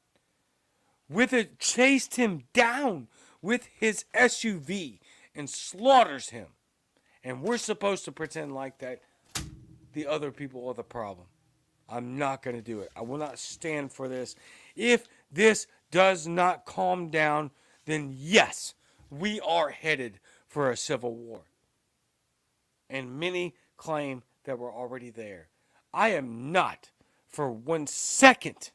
chased him down with his SUV and slaughters him. And we're supposed to pretend like that the other people are the problem. I'm not going to do it. I will not stand for this. If this does not calm down, then yes, we are headed for a civil war. And many claim that we're already there. I am not for 1 second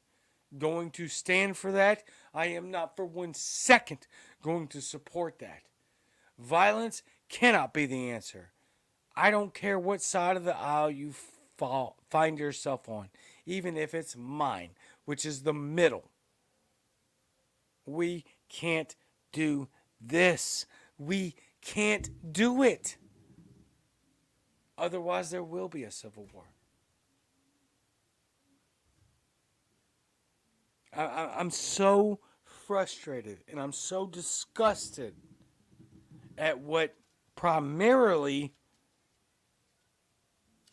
going to stand for that. I am not for 1 second going to support that. Violence cannot be the answer. I don't care what side of the aisle you find yourself on, even if it's mine, which is the middle. We can't do this. We can't do it. Otherwise, there will be a civil war. I'm so frustrated and I'm so disgusted at what primarily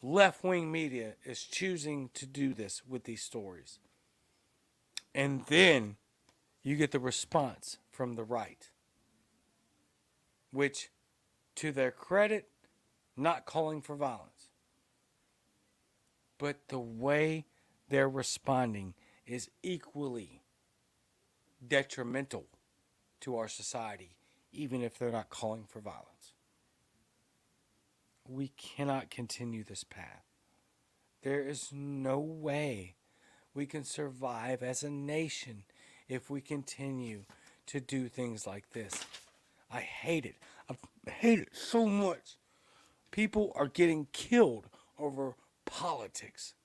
left-wing media is choosing to do this with these stories. And then you get the response from the right, which, to their credit, not calling for violence. But the way they're responding is equally detrimental to our society, even if they're not calling for violence. We cannot continue this path. There is no way we can survive as a nation if we continue to do things like this. I hate it. I hate it so much. People are getting killed over politics.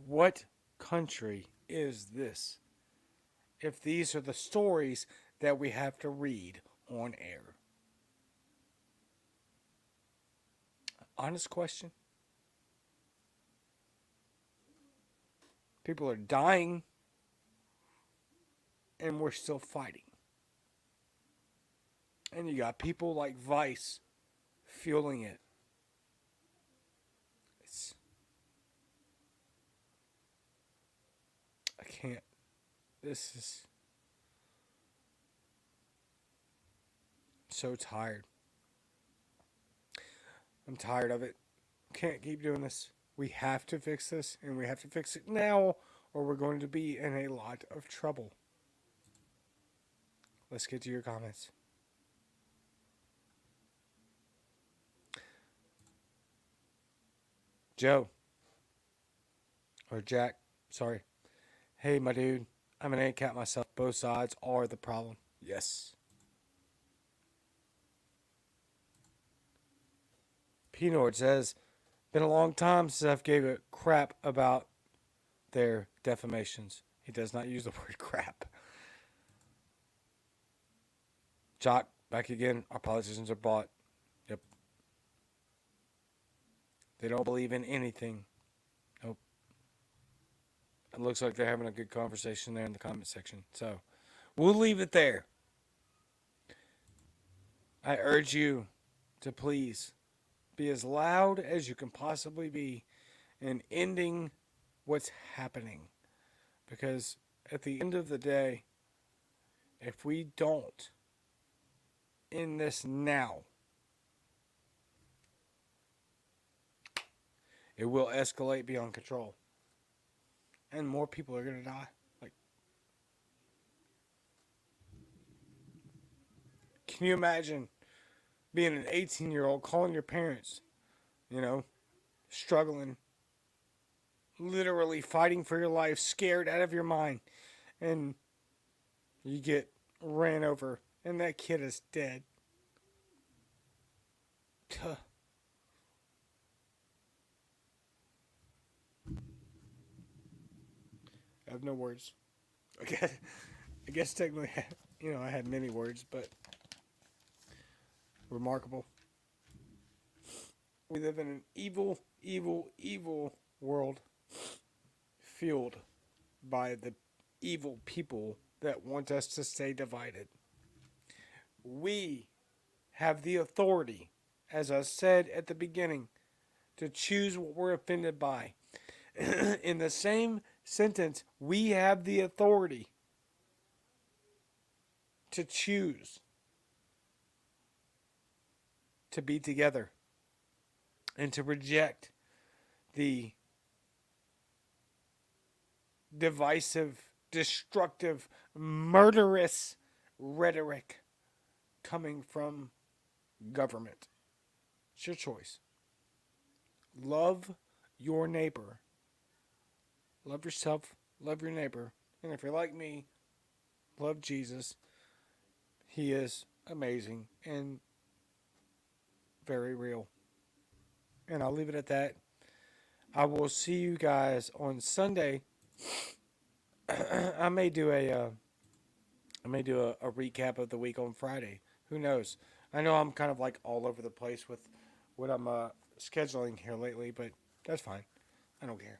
What country is this if these are the stories that we have to read on air? Honest question. People are dying and we're still fighting. And you got people like Vice fueling it. I can't. This is so tired. I'm tired of it. Can't keep doing this. We have to fix this, and we have to fix it now, or we're going to be in a lot of trouble. Let's get to your comments. Joe. Or Jack. Sorry. Hey, my dude. I'm an ACAT myself. Both sides are the problem. Yes. P-Nord says, been a long time since I've gave a crap about their defamations. He does not use the word crap. Jock, back again. Our politicians are bought. Yep. They don't believe in anything. Nope. It looks like they're having a good conversation there in the comment section. So, we'll leave it there. I urge you to please be as loud as you can possibly be in ending what's happening. Because at the end of the day, if we don't end this now, it will escalate beyond control. And more people are going to die. Like, can you imagine being an 18-year-old calling your parents, struggling, literally fighting for your life, scared out of your mind, and you get ran over, and that kid is dead. Tuh. I have no words. I guess technically, I had many words, but remarkable. We live in an evil, evil, evil world fueled by the evil people that want us to stay divided. We have the authority, as I said at the beginning, to choose what we're offended by. In the same sentence, we have the authority to choose to be together and to reject the divisive, destructive, murderous rhetoric coming from government. It's your choice. Love your neighbor. Love yourself, love your neighbor. And if you're like me, love Jesus. He is amazing and very real. And I'll leave it at that. I will see you guys on Sunday. I may do a recap of the week on Friday. Who knows? I know I'm kind of like all over the place with what I'm scheduling here lately, but that's fine. I don't care.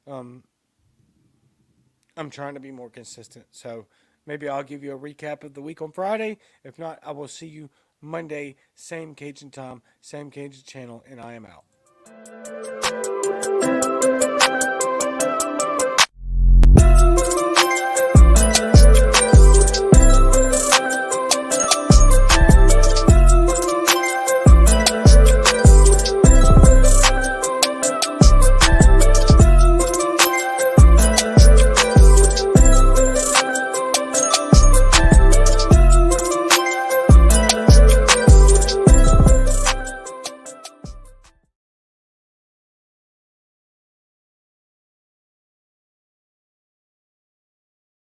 I'm trying to be more consistent, so maybe I'll give you a recap of the week on Friday. If not, I will see you Monday, same Cajun time, same Cajun channel, and I am out.